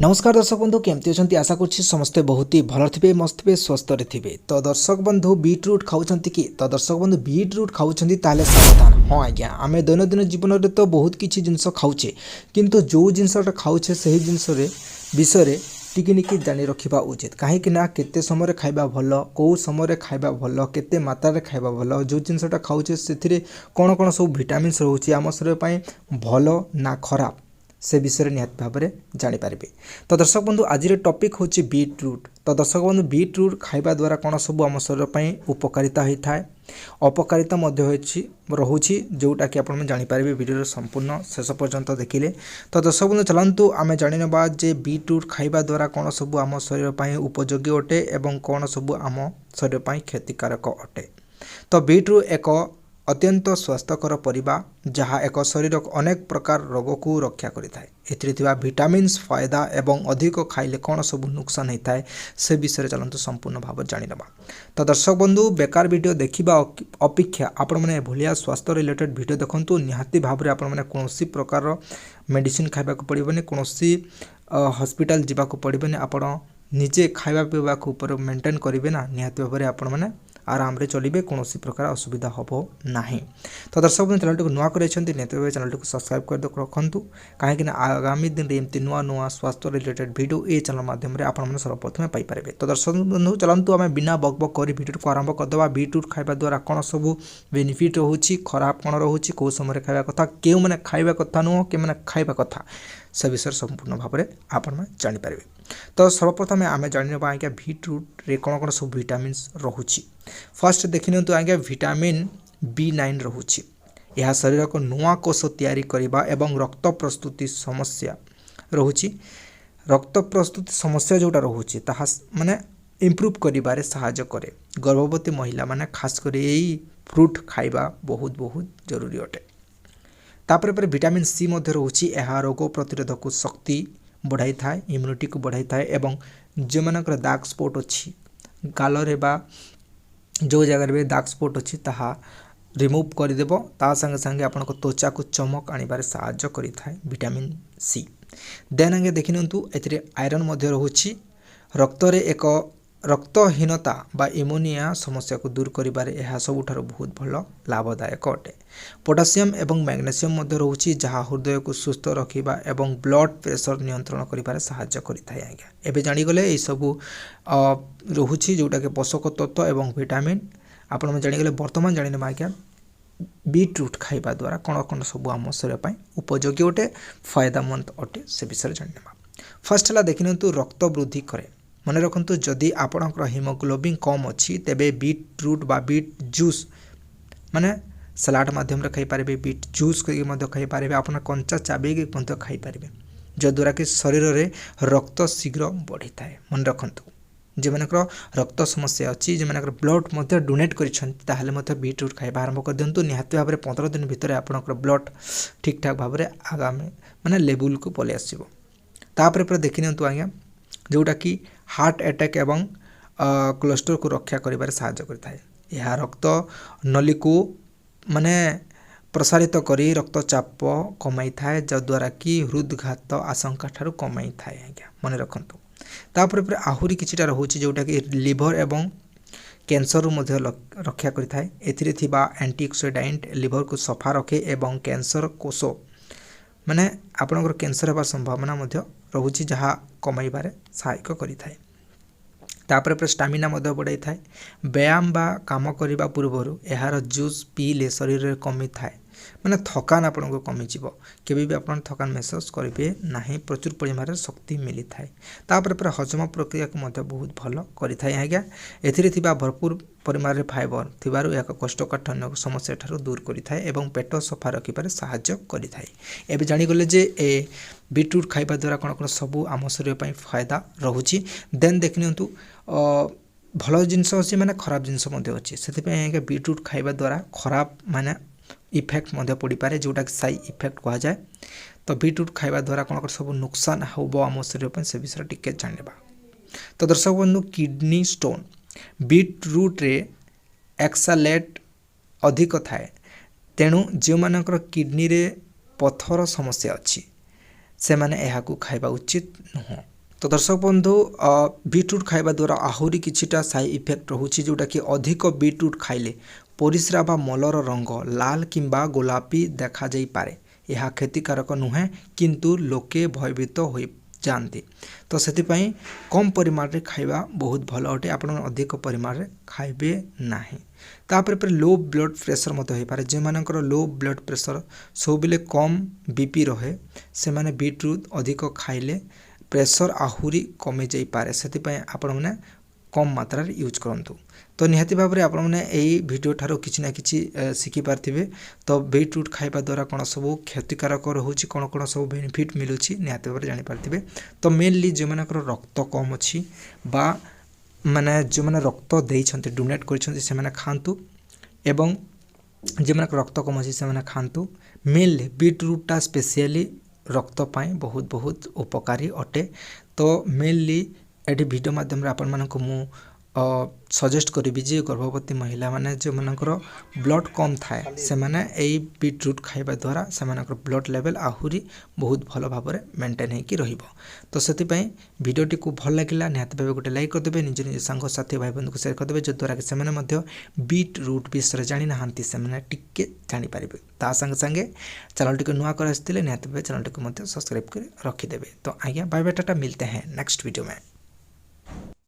नमस्कार दर्शक बंधु केमती अच्छा आशा करुँच समस्ते बहुत ही भल थे मस्त थे स्वस्थ थे। तो दर्शक बंधु बीट्रुट खाऊँ कि तो दर्शक बंधु बीट्रुट खाऊँ सावधान। हाँ आज्ञा आम दैनंदिन जीवन में तो बहुत किसी जिनस खाऊे किंतु जो जिनसा खाऊे से जिनस विषय टिकी जानी रखा उचित कहीं केते समय खाइबा भल कौ समय खाइबा भल केते मात्रा खाइबा भल जो जिनसा खाऊे से कौन कौन सब भिटामिन्स रोचे आम शरीर भल ना खराब से विषय निहत भाव में जानीपर। तो दर्शक बंधु आज टॉपिक हूँ बीट्रुट। तो दर्शक बंधु बीट्रुट खाइबा द्वारा कौन सब आम शरीर उपकारिता होता है अपकारिता रोचे जोटा कि आप जानीपर वीडियो संपूर्ण शेष पर्यंत देखिले। तो दर्शक बंधु चलतु आम जाना जे बीट्रुट खाइबा द्वारा कौन सब आम शरीर उपयोगी अटे और कौन सब आम शरीर क्षतिकारक अटे। तो बीट्रुट एक अत्यंत स्वास्थ्यकर परिबा जहाँ एक शरीर अनेक प्रकार रोग को रक्षा करें विटामिन्स फायदा एवं अधिक खाइले कौन सब नुकसान होता है से विषय चलते संपूर्ण भाव जानीनवा। तो दर्शक बंधु बेकार वीडियो देखा अपेक्षा आपण मैंने भलिया स्वास्थ्य रिलेटेड वीडियो देखूँ निहाती भाव में आपण मैंने कौन प्रकार मेडिसिन खाइबा पड़ोनी कौन हॉस्पिटल जावाक पड़ोनी आपण निजे खाइबा पीवा ऊपर मेंटेन करेंगे ना निहाती भाव में आपण मैंने आराम रे चलिए कौन प्रकार असुविधा हम ना। तो दर्शक बंधु चैनल को नुआ कर चैनल को सब्सक्राइब कर रखु कहीं आगामी दिन में एमती नुआ नुआ स्वास्थ्य रिलेटेड वीडियो ये चैनल माध्यम आप सर्वप्रथम पाइपर। तो दर्शक बंधु चलतु आम बिना बक बक कर वीडियो को आरंभ करदे। बीट्रुट खाइबा द्वारा कौन सब बेनिफिट रोचे खराब कौन रोचे कौ समय खाइबा कथा क्यों मैंने खाइबा कथा नुह कि मैंने खाइबा कथा से विषय संपूर्ण भाव में आपने जानीपर। तो सर्वप्रथम आम जाना आज्ञा बीट्रुट रे कौन कौन सब विटामिन्स रोचे। फर्स्ट देखि तो आज्ञा विटामिन B9 रोचे यह शरीर को नुआ कोष तैयारी करने एवं रक्त प्रस्तुति समस्या रोचे रक्त प्रस्तुति समस्या जोटा रोचे ताहा माने इम्प्रूव करिबारे सहायता करे। गर्भवती महिला माने खास कर यही फ्रूट खाइबा बहुत बहुत जरूरी अटे। तापर पर विटामिन सी मध्य रोचे यह रोग प्रतिरोधक शक्ति बढ़ाई थाए इम्यूनिटी को बढ़ाई थाए एवं जो मानकर डार्क स्पॉट अच्छी गालरे बा जो जगह भी डार्क स्पॉट अच्छी ताहा रिमूव करदेव ता संगे संगे आपण त्वचा को चमक आनिबारे सहायता करिथाए विटामिन सी। देन आगे देखि नियंतु एथिरे आयरन मध्य रोचे रक्त रे एक रक्तहीनता बा एमोनिया समस्या को दूर करिबारे यह सबुठार बहुत भल लाभदायक अटे। पोटासियम एवं मैग्नेशियम मध्य रोचे जहाँ हृदय को सुस्थ रखा एवं ब्लड प्रेशर नियंत्रण करिबारे सहायता करिथाए। आज्ञा एबे जानिगले एई सबु रोचे जोटा कि पोषक तत्व एवं विटामिन आपण जानिगले। वर्तमान जानिने आज्ञा बीट्रुट खाइबा द्वारा कौन कौन सब आम शरीर उपयोगी अटे फायदामंद अटे से विषय जानिबा। फर्स्ट है देखि नियंतु रक्त वृद्धि करे। मन रखु जदि आपणकर हिमोग्लोबिन कम अच्छी तेबे बीट्रुट बा बीट जूस माने सलाड माध्यम खाईपारे बीट जूस करके खाईपारे आप कंचा चाबी खाईपारे जद्वारा कि शरीर में रक्त शीघ्र बढ़ी थाए। मन रखु जो मानकर रक्त समस्या अच्छी जो मानकर ब्लड डोनेट कर बीट्रुट खाइबा आरंभ कर दिंतु निहाती भाव में 15 दिन भितर आपणकर ब्लड ठीक ठाक भाव में आगामी माने लेवल को पलि आसिबो। तापर देखि नियंतु आज्ञा जोटा कि हार्ट अटैक एवं कोलेस्ट्रोल को रक्षा करिबार सहायता करिथाए। यह रक्त नली को माने प्रसारित करी रक्तचाप कमाई थाए जद्वारा कि हृदघात आशंका ठारू कमाई थाए। आज्ञा मन रखु तापर आहुरी किछिटा रोचे जोटा कि लिवर एवं कैंसर मध्य रक्षा करिथाए। एथिरे थिबा एंटीऑक्सीडेंट लिवर को सफा रखे एवं कैंसर कोष माने आपणकर कैंसर होगा संभावना मध्य रोचे जहाँ कमाइबारे सहायक करिथाए। तापर पर स्टामिना मध्य बढ़ाई थाए। व्यायाम बा काम करने पूर्व यार जूस पीले शरीर में कमी थाए माने थकान आपन को कमी जीव केबे भी आपन थकान महसूस करेंगे ना प्रचुर परिमाण शक्ति मिली थाए। तापर पर हजम प्रक्रिया को मध्य बहुत भल करिथाए। आज्ञा एथिरे थिबा भरपूर परिमाण रे फाइबर थिबारु एक कोष्ठकाठिन्य समस्या ठारू दूर करिथाए एवं पेट सफा रखिबारे सहायता करिथाए। एबे जानिगले जे ए बीट्रुट खाइबा द्वारा कौन कौन सबू आम शरीर पर फायदा रोचे। देन देख नियंतु भल जिनस अच्छी माने खराब जिनस अच्छी से बीट्रुट खाइबा द्वारा खराब माने इफेक्ट पड़ पारे जोटा कि साइड इफेक्ट कह जाए। तो बीट्रुट खाइबा द्वारा कौन सब नुकसान हम आम शरीर से विषय टिके जानिबा। तो दर्शक बंधु किडनी स्टोन बीट्रुट रे एक्सालेट अधिक थाए तेणु जो मानकर किडनी रे पथर समस्या अच्छी से माने एहाकू खाइबा उचित नुह। तो दर्शक बंधु बीटरूट खाइबा द्वारा आहुरी किछिटा साइड इफेक्ट रोचे जोटा कि अधिक बीटरूट खाइले परिस्रा बा मलर रंग लाल किंबा गोलापी देखा जाई पारे। यह क्षतिकारक नुहे किंतु लोके भयभीत हो जाती। तो से कम परिमाण रे खाइबा बहुत भल अटे। आपण अधिक परिमाण रे खाइबे नाही। तापर पर लो ब्लड प्रेशर मत हो पारे। जे मानकर लो ब्लड प्रेशर सबले कम बीपी रहे से माने बीटरूट अधिक खाइले प्रेशर आहुरी कमी जाई पारे। से आपण मैंने कम मात्रा रे यूज करंतु। तो निहाती भाव में आपण मैंने यही वीडियो ठारो किछि ना किछि शिखि पार्थिबे। तो बीटरूट खाइबा द्वारा कौन सब क्षतिकारक रोचे कौन कौन सब बेनिफिट मिलूची निहाती भाव में जानि पार्थिबे। तो मेनली जो मानकर रक्त कम अच्छी बा माने जो माने रक्त देइछन्ते डोनेट करिछन्ते से माने खांतु एवं जे मानकर रक्त कम अच्छी से माने खांतु। मेनली बीटरूटा स्पेशली रक्त पाई बहुत बहुत उपकारी अटे। तो मेनली एटी वीडियो माध्यम आपण मानक मु सजेस्ट करी जे गर्भवती महिला माने जो मानकर ब्लड कम थाए से माने एई बीटरूट खाइबा द्वारा से मानकर ब्लड लेवल आहुरी बहुत भल भाव में मेंटेन होकी रहिबो। तो सेति पई वीडियोटी को भल लागिला निहाती भाबे गोटे लाइक कर देबे। निज निज संग साथी भाई बंधु को शेयर कर देबे जो द्वारा कि से माने मध्य बीटरूट विषय जानि नाहंती से माने टिके जानि पारिबे। ता संग संगे चैनल टिके नुआ कर आस्तिले निहाती भाबे चैनल टिके मध्य सब्सक्राइब कर रखि देबे। तो आज्ञा बाय बाय टाटा मिलते हैं नेक्स्ट वीडियो में।